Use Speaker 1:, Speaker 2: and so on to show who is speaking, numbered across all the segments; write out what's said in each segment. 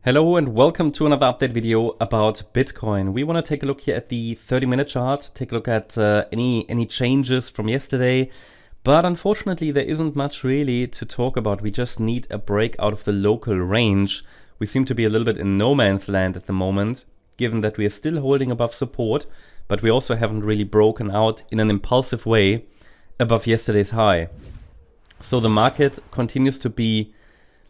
Speaker 1: Hello and welcome to another update video about Bitcoin. We want to take a look here at the 30-minute chart, take a look at any changes from yesterday. But unfortunately, there isn't much really to talk about. We just need a break out of the local range. We seem to be a little bit in no man's land at the moment, given that we are still holding above support, but we also haven't really broken out in an impulsive way above yesterday's high. So the market continues to be,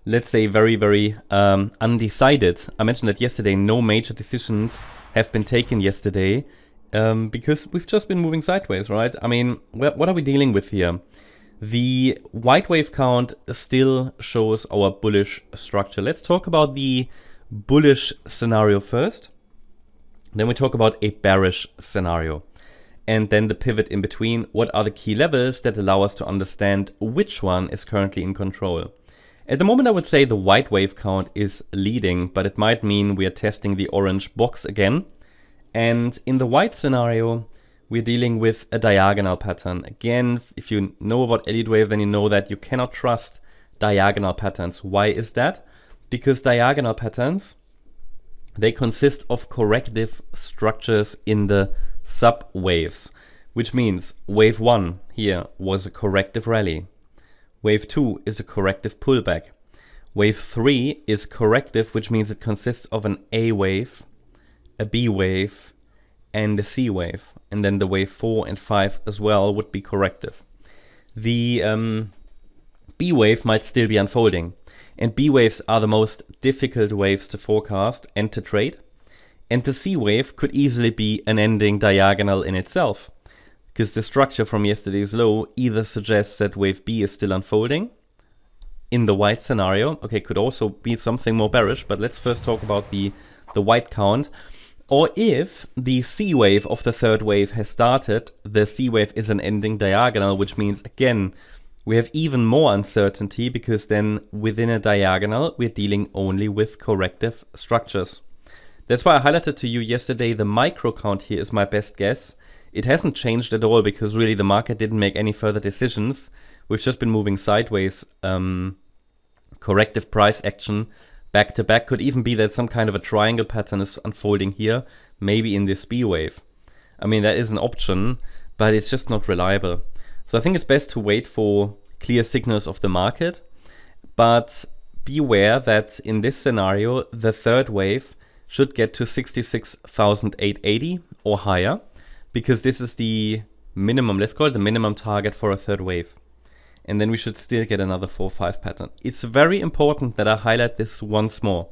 Speaker 1: let's say, very undecided. I mentioned that yesterday no major decisions have been taken yesterday because we've just been moving sideways, right? I mean, what are we dealing with here? The white wave count still shows our bullish structure. Let's talk about the bullish scenario first. Then we talk about a bearish scenario. And then the pivot in between. What are the key levels that allow us to understand which one is currently in control? At the moment, I would say the white wave count is leading, but it might mean we are testing the orange box again. And in the white scenario, we're dealing with a diagonal pattern. Again, if you know about Elliott Wave, then you know that you cannot trust diagonal patterns. Why is that? Because diagonal patterns, they consist of corrective structures in the sub-waves, which means wave 1 here was a corrective rally. Wave 2 is a corrective pullback. Wave 3 is corrective, which means it consists of an A wave, a B wave, and a C wave. And then the wave 4 and 5 as well would be corrective. The B wave might still be unfolding. And B waves are the most difficult waves to forecast and to trade. And the C wave could easily be an ending diagonal in itself, because the structure from yesterday's low either suggests that wave B is still unfolding in the white scenario. Okay, could also be something more bearish, but let's first talk about the white count. Or if the C wave of the third wave has started, the C wave is an ending diagonal, which means, again, we have even more uncertainty, because then within a diagonal, we're dealing only with corrective structures. That's why I highlighted to you yesterday the micro count here is my best guess. It hasn't changed at all because really the market didn't make any further decisions. We've just been moving sideways. Corrective price action back to back. Could even be that some kind of a triangle pattern is unfolding here, maybe in this B wave. I mean, that is an option, but it's just not reliable. So I think it's best to wait for clear signals of the market. But beware that in this scenario, the third wave should get to 66,880 or higher, because this is the minimum, let's call it the minimum target for a third wave. And then we should still get another 4-5 pattern. It's very important that I highlight this once more.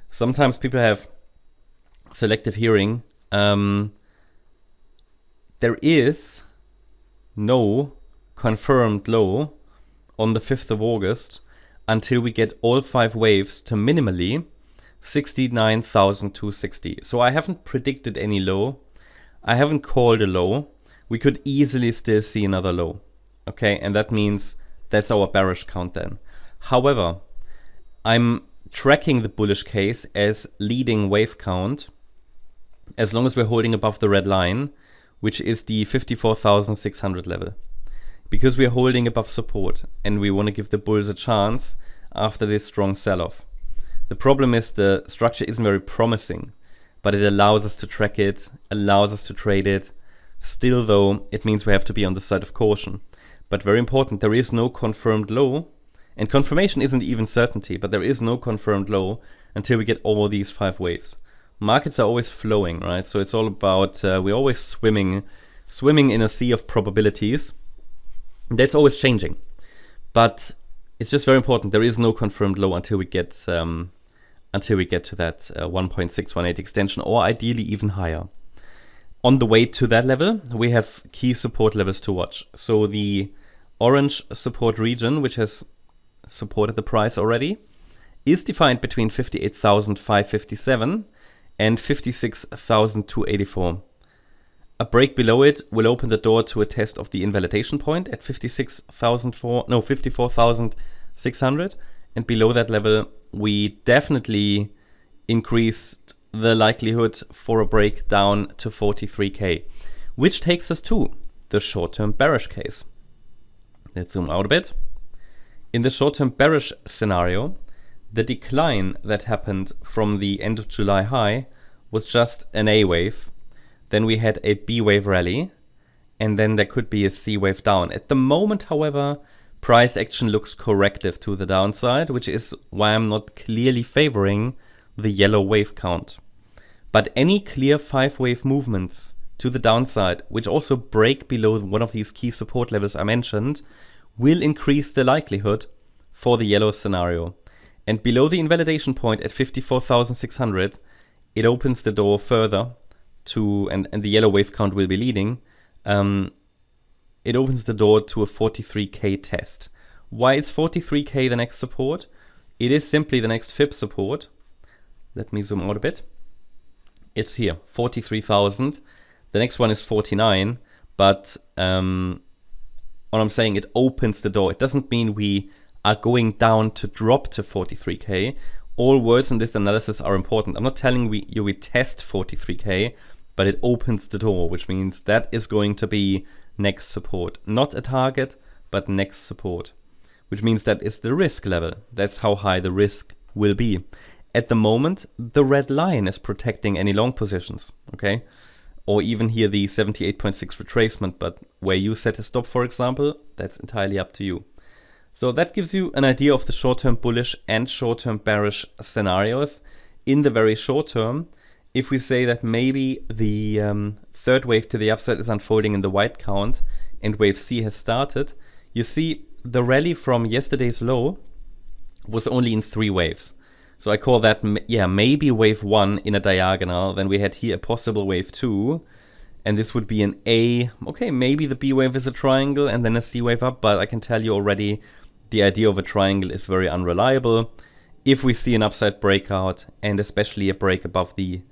Speaker 1: Sometimes people have selective hearing. There is no confirmed low on the 5th of August until we get all 5 waves to minimally 69,260. So I haven't predicted any low. I haven't called a low. We could easily still see another low. Okay, and that means that's our bearish count then. However, I'm tracking the bullish case as leading wave count as long as we're holding above the red line, which is the 54,600 level. Because we're holding above support and we want to give the bulls a chance after this strong sell-off. The problem is the structure isn't very promising, but it allows us to track it, allows us to trade it. Still though, it means we have to be on the side of caution. But very important, there is no confirmed low, and confirmation isn't even certainty, but there is no confirmed low until we get all these 5 waves. Markets are always flowing, right? So it's all about, we're always swimming in a sea of probabilities. That's always changing. But it's just very important, there is no confirmed low until we get to that 1.618 extension, or ideally even higher. On the way to that level, we have key support levels to watch. So the orange support region, which has supported the price already, is defined between 58,557 and 56,284. A break below it will open the door to a test of the invalidation point at 54,600. And below that level, we definitely increased the likelihood for a break down to 43K, which takes us to the short-term bearish case. Let's zoom out a bit. In the short-term bearish scenario, the decline that happened from the end of July high was just an A wave. Then we had a B wave rally, and then there could be a C wave down. At the moment, however, price action looks corrective to the downside, which is why I'm not clearly favoring the yellow wave count. But any clear 5-wave movements to the downside, which also break below one of these key support levels I mentioned, will increase the likelihood for the yellow scenario. And below the invalidation point at 54,600, it opens the door further to, and the yellow wave count will be leading, it opens the door to a 43k test. Why is 43k the next support? It is simply the next fib support. Let me zoom out a bit. It's here, 43,000. The next one is 49, but what I'm saying, it opens the door. It doesn't mean we are going down to drop to 43k. All words in this analysis are important. I'm not telling you we test 43k, but it opens the door, which means that is going to be next support. Not a target, but next support, which means that is the risk level. That's how high the risk will be. At the moment, the red line is protecting any long positions, okay? Or even here the 78.6 retracement, but where you set a stop, for example, that's entirely up to you. So that gives you an idea of the short-term bullish and short-term bearish scenarios. In the very short term, if we say that maybe the third wave to the upside is unfolding in the white count and wave C has started, you see the rally from yesterday's low was only in 3 waves. So I call that, maybe wave 1 in a diagonal. Then we had here a possible wave 2. And this would be an A. Okay, maybe the B wave is a triangle and then a C wave up. But I can tell you already, the idea of a triangle is very unreliable. If we see an upside breakout, and especially a break above the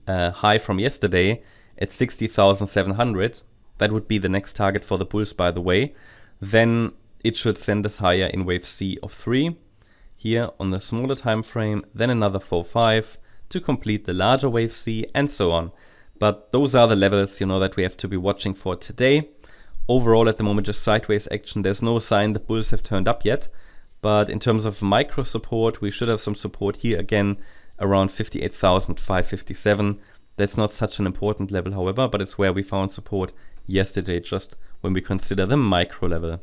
Speaker 1: high from yesterday at 60,700, that would be the next target for the bulls, by the way, then it should send us higher in wave C of 3. Here on the smaller time frame, then another 4-5 to complete the larger wave C, and so on. But those are the levels, that we have to be watching for today. Overall, at the moment, just sideways action. There's no sign the bulls have turned up yet. But in terms of micro support, we should have some support here again around 58,557. That's not such an important level, however, but it's where we found support yesterday, just when we consider the micro level.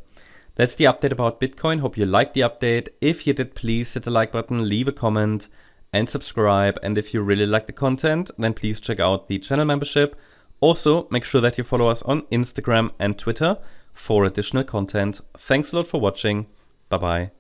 Speaker 1: That's the update about Bitcoin. Hope you liked the update. If you did, please hit the like button, leave a comment, and subscribe. And if you really like the content, then please check out the channel membership. Also, make sure that you follow us on Instagram and Twitter for additional content. Thanks a lot for watching. Bye-bye.